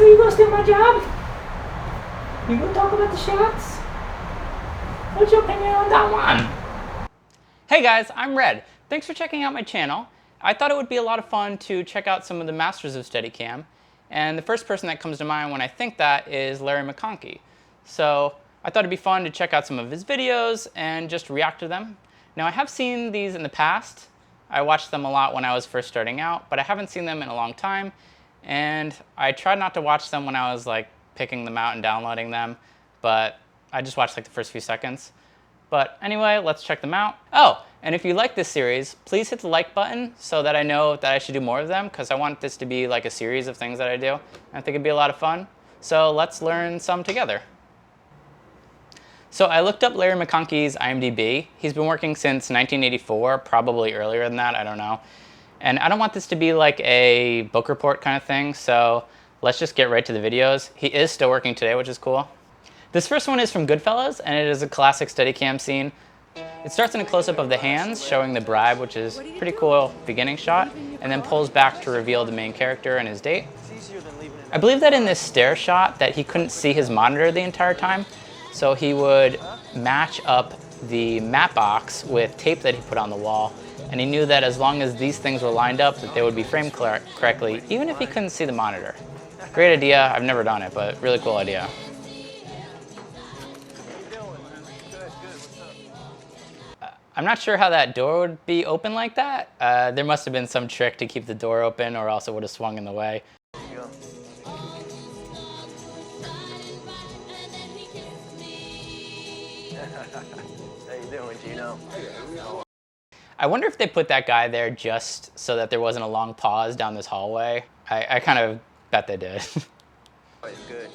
So you gonna steal my job? You gonna talk about the shots? What's your opinion on that one? Hey guys, I'm Red. Thanks for checking out my channel. I thought it would be a lot of fun to check out some of the masters of Steadicam, and the first person that comes to mind when I think that is Larry McConkey. So I thought it'd be fun to check out some of his videos and just react to them. Now I have seen these in the past. I watched them a lot when I was first starting out, but I haven't seen them in a long time, and I tried not to watch them when I was like picking them out and downloading them, but I just watched like the first few seconds. But anyway, let's check them out. Oh, and if you like this series, please hit the like button so that I know that I should do more of them, because I want this to be like a series of things that I do. I think it'd be a lot of fun. So let's learn some together. So I looked up Larry McConkey's IMDb. He's been working since 1984, probably earlier than that, I don't know. And I don't want this to be like a book report kind of thing, so let's just get right to the videos. He is still working today, which is cool. This first one is from Goodfellas, and it is a classic Steadicam scene. It starts in a close-up of the hands, showing the bribe, which is a pretty cool beginning shot, and then pulls back to reveal the main character and his date. I believe that in this stair shot that he couldn't see his monitor the entire time, so he would match up the map box with tape that he put on the wall, and he knew that as long as these things were lined up, that they would be framed correctly, even if he couldn't see the monitor. Great idea. I've never done it, but really cool idea. I'm not sure how that door would be open like that. There must have been some trick to keep the door open, or else it would have swung in the way. How you doing, Gino? I wonder if they put that guy there just so that there wasn't a long pause down this hallway. I kind of bet they did. Good, good.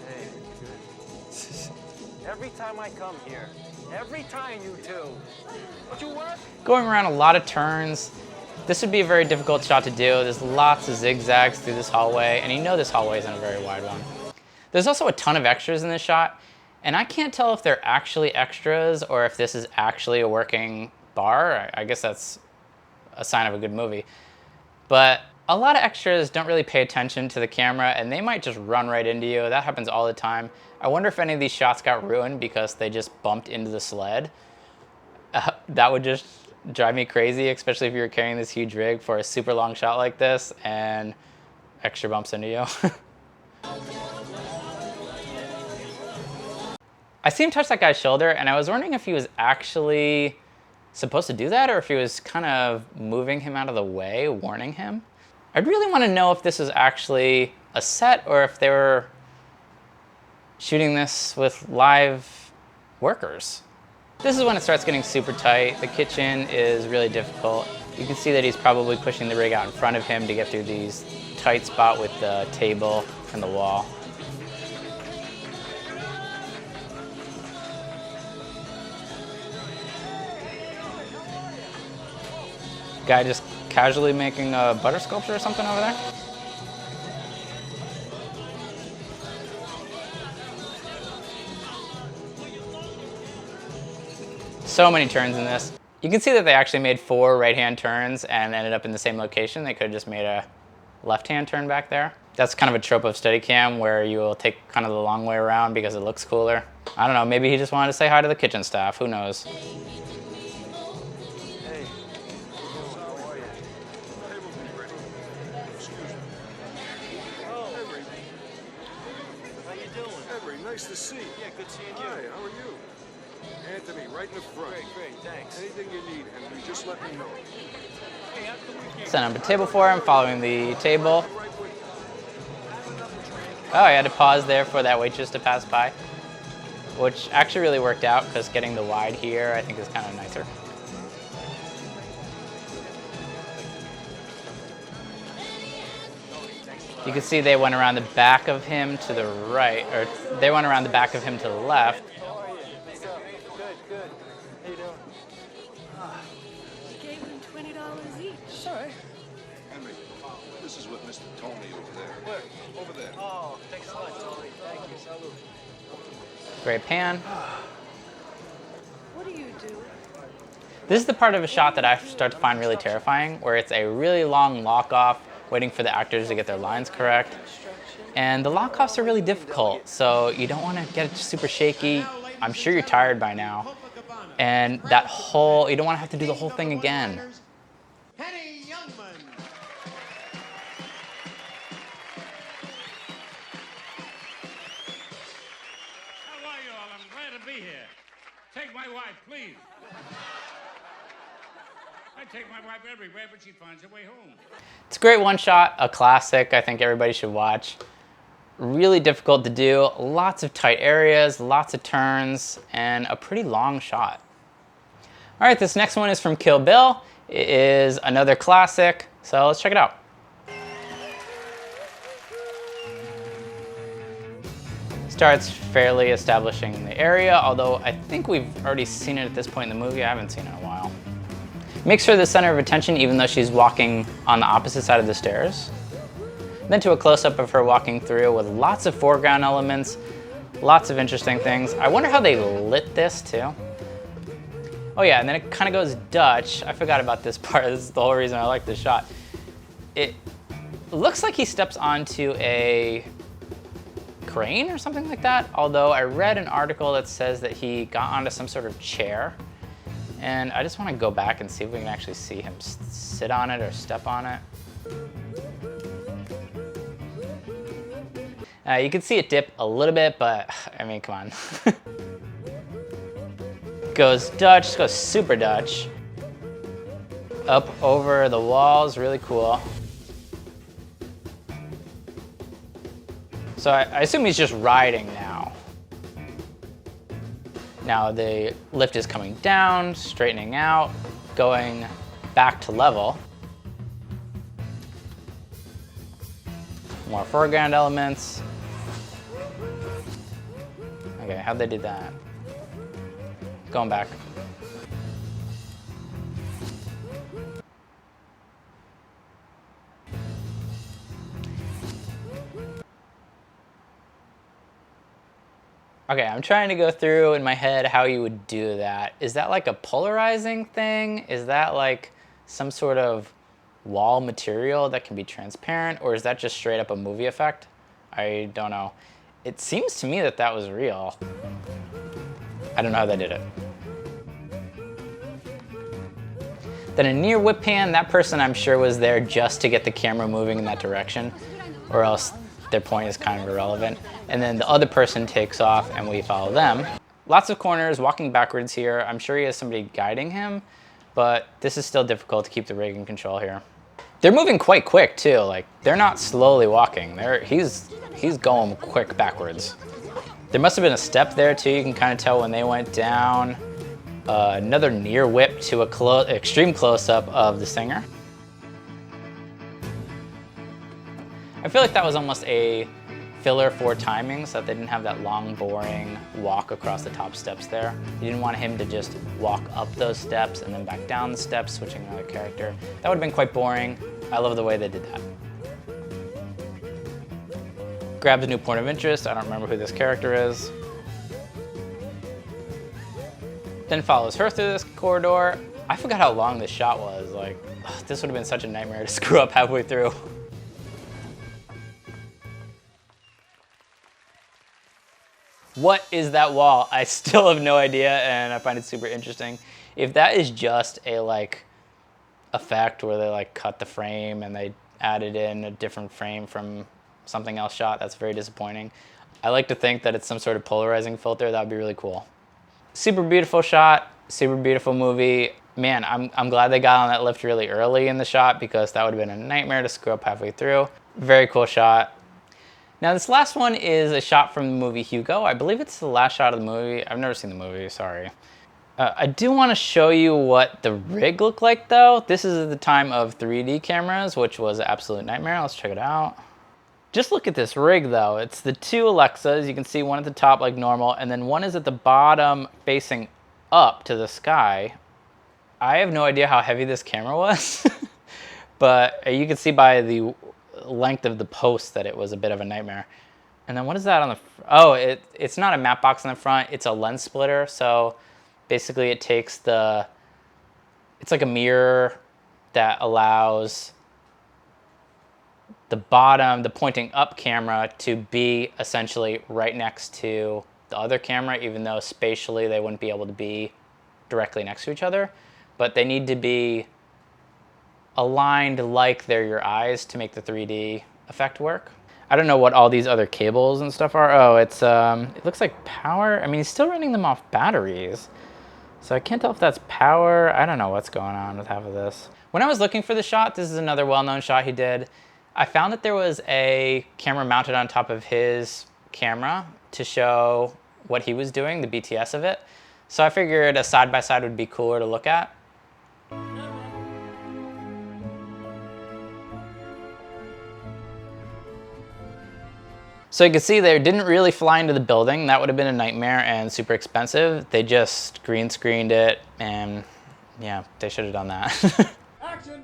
Hey, good. Every time I come here, every time you two. Don't you work? Going around a lot of turns. This would be a very difficult shot to do. There's lots of zigzags through this hallway, and you know this hallway isn't a very wide one. There's also a ton of extras in this shot, and I can't tell if they're actually extras or if this is actually a working bar. I guess that's a sign of a good movie. But a lot of extras don't really pay attention to the camera, and they might just run right into you. That happens all the time. I wonder if any of these shots got ruined because they just bumped into the sled. That would just drive me crazy, especially if you were carrying this huge rig for a super long shot like this and extra bumps into you. I see him touch that guy's shoulder, and I was wondering if he was actually supposed to do that or if he was kind of moving him out of the way, warning him. I'd really want to know if this is actually a set or if they were shooting this with live workers. This is when it starts getting super tight. The kitchen is really difficult. You can see that he's probably pushing the rig out in front of him to get through these tight spot with the table and the wall. Guy just casually making a butter sculpture or something over there. So many turns in this. You can see that they actually made 4 right-hand turns and ended up in the same location. They could have just made a left-hand turn back there. That's kind of a trope of Steadicam where you will take kind of the long way around because it looks cooler. I don't know, maybe he just wanted to say hi to the kitchen staff, who knows. Nice to see you. Yeah, good seeing you. Hi, how are you? Anthony, right in the front. Great, thanks. Anything you need, Henry, just let me know. Hey, how come we can't... Set up a table for him, following the table. Oh, I had to pause there for that waitress to pass by, which actually really worked out because getting the wide here I think is kind of nicer. You can see they went around the back of him to the right, or they went around the back of him to the left. How are you? What's up? Good. How you doing? You gave them $20 each. It's all right. Henry, this is what Mr. Tony over there. Where? Over there. Oh, thanks a lot, Tony. Thank you. Salute. Great pan. What do you do? This is the part of a shot that I start to find really terrifying, where it's a really long lock off waiting for the actors to get their lines correct. And the lock-offs are really difficult, so you don't want to get super shaky. I'm sure you're tired by now. And that whole, you don't want to have to do the whole thing again. Henny Youngman. How are you all? I'm glad to be here. Take my wife, please. I take my wife everywhere, but she finds her way home. It's a great one-shot, a classic I think everybody should watch. Really difficult to do, lots of tight areas, lots of turns, and a pretty long shot. All right, this next one is from Kill Bill. It is another classic, so let's check it out. Starts fairly establishing the area, although I think we've already seen it at this point in the movie. I haven't seen it in a while. Makes her the center of attention even though she's walking on the opposite side of the stairs. Then to a close-up of her walking through with lots of foreground elements, lots of interesting things. I wonder how they lit this too. Oh yeah, and then it kind of goes Dutch. I forgot about this part. This is the whole reason I like this shot. It looks like he steps onto a crane or something like that, although I read an article that says that he got onto some sort of chair. And I just want to go back and see if we can actually see him sit on it or step on it. You can see it dip a little bit, but I mean, come on. Goes Dutch, goes super Dutch. Up over the walls, really cool. So I assume he's just riding now. Now the lift is coming down, straightening out, going back to level. More foreground elements. Okay, how'd they do that? Going back. Okay, I'm trying to go through in my head how you would do that. Is that like a polarizing thing? Is that like some sort of wall material that can be transparent? Or is that just straight up a movie effect? I don't know. It seems to me that that was real. I don't know how they did it. Then a near whip pan, that person I'm sure was there just to get the camera moving in that direction, or else their point is kind of irrelevant. And then the other person takes off and we follow them. Lots of corners, walking backwards here. I'm sure he has somebody guiding him, but this is still difficult to keep the rig in control here. They're moving quite quick too, like they're not slowly walking. He's going quick backwards. There must have been a step there too, you can kind of tell when they went down. Another near whip to a extreme close-up of the singer. I feel like that was almost a filler for timing so that they didn't have that long, boring walk across the top steps there. You didn't want him to just walk up those steps and then back down the steps, switching another character. That would have been quite boring. I love the way they did that. Grabs a new point of interest. I don't remember who this character is. Then follows her through this corridor. I forgot how long this shot was. Like, this would have been such a nightmare to screw up halfway through. What is that wall? I still have no idea, and I find it super interesting. If that is just a like effect where they like cut the frame and they added in a different frame from something else shot, that's very disappointing. I like to think that it's some sort of polarizing filter. That would be really cool. Super beautiful shot, super beautiful movie. Man, I'm glad they got on that lift really early in the shot because that would have been a nightmare to screw up halfway through. Very cool shot. Now this last one is a shot from the movie Hugo. I believe it's the last shot of the movie. I've never seen the movie, sorry. I do want to show you what the rig looked like though. This is at the time of 3D cameras, which was an absolute nightmare. Let's check it out. Just look at this rig though. It's the two Alexas. You can see one at the top like normal, and then one is at the bottom facing up to the sky. I have no idea how heavy this camera was, but you can see by the length of the post that it was a bit of a nightmare. And then what is that on the, oh, it's not a matte box on the front, it's a lens splitter. So basically it takes it's like a mirror that allows the bottom, the pointing up camera, to be essentially right next to the other camera, even though spatially they wouldn't be able to be directly next to each other. But they need to be aligned like they're your eyes to make the 3D effect work. I don't know what all these other cables and stuff are. Oh, it's it looks like power. I mean, he's still running them off batteries. So I can't tell if that's power. I don't know what's going on with half of this. When I was looking for the shot, this is another well-known shot he did. I found that there was a camera mounted on top of his camera to show what he was doing, the BTS of it. So I figured a side-by-side would be cooler to look at. So you can see they didn't really fly into the building. That would have been a nightmare and super expensive. They just green screened it, and yeah, they should have done that. Action!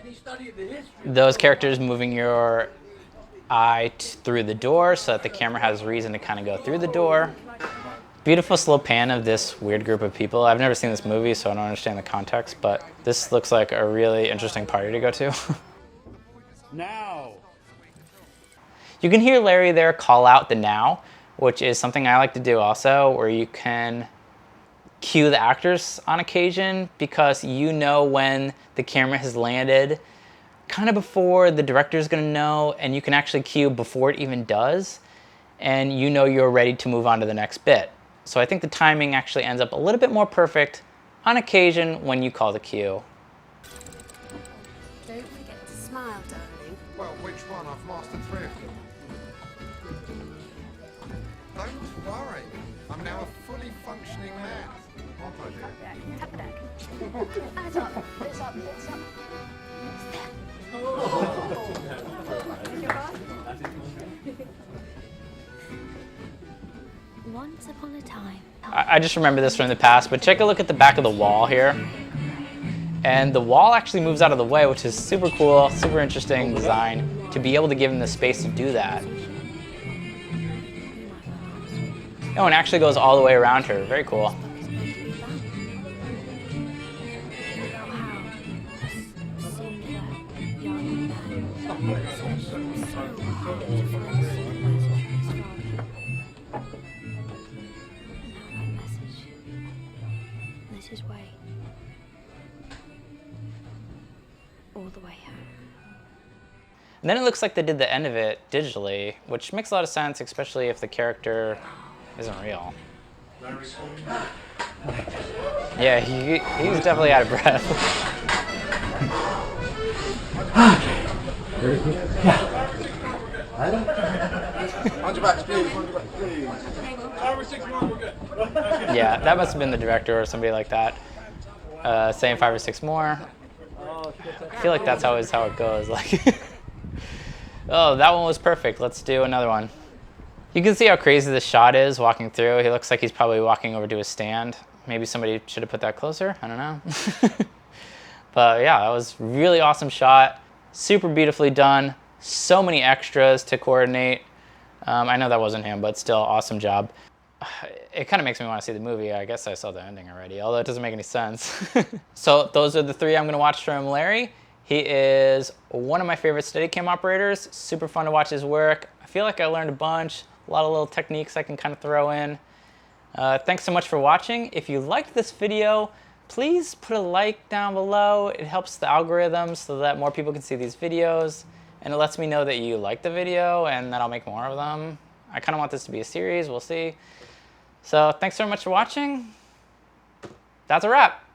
Any study of the history. Those characters moving your eye through the door so that the camera has reason to kind of go through the door. Beautiful slow pan of this weird group of people. I've never seen this movie, so I don't understand the context, but this looks like a really interesting party to go to. Now. You can hear Larry there call out the now, which is something I like to do also, where you can cue the actors on occasion because you know when the camera has landed kind of before the director is going to know, and you can actually cue before it even does, and you know you're ready to move on to the next bit. So I think the timing actually ends up a little bit more perfect on occasion when you call the cue. Don't forget to smile, darling. Well, which one? I've mastered 3 of them. Don't worry. I'm now a fully functioning man. Aren't I, dear? Tap the deck. Eyes up. It's up. It's up. Once upon a time. I just remember this from the past, but take a look at the back of the wall here. And the wall actually moves out of the way, which is super cool, super interesting design to be able to give him the space to do that. Oh, and it actually goes all the way around her. Very cool. His way all the way home. And then it looks like they did the end of it digitally, which makes a lot of sense, especially if the character isn't real. Yeah, he's definitely out of breath. On your backs, please. On your backs, please. Yeah, that must have been the director or somebody like that saying 5 or 6 more. I feel like that's always how it goes. Like, oh, that one was perfect. Let's do another one. You can see how crazy this shot is walking through. He looks like he's probably walking over to his stand. Maybe somebody should have put that closer. I don't know. But yeah, that was a really awesome shot. Super beautifully done. So many extras to coordinate. I know that wasn't him, but still, awesome job. It kind of makes me want to see the movie. I guess I saw the ending already, although it doesn't make any sense. So those are the 3 I'm going to watch from Larry. He is one of my favorite Steadicam operators. Super fun to watch his work. I feel like I learned a bunch. A lot of little techniques I can kind of throw in. Thanks so much for watching. If you liked this video, please put a like down below. It helps the algorithm so that more people can see these videos. And it lets me know that you like the video and that I'll make more of them. I kind of want this to be a series. We'll see. So thanks so much for watching. That's a wrap.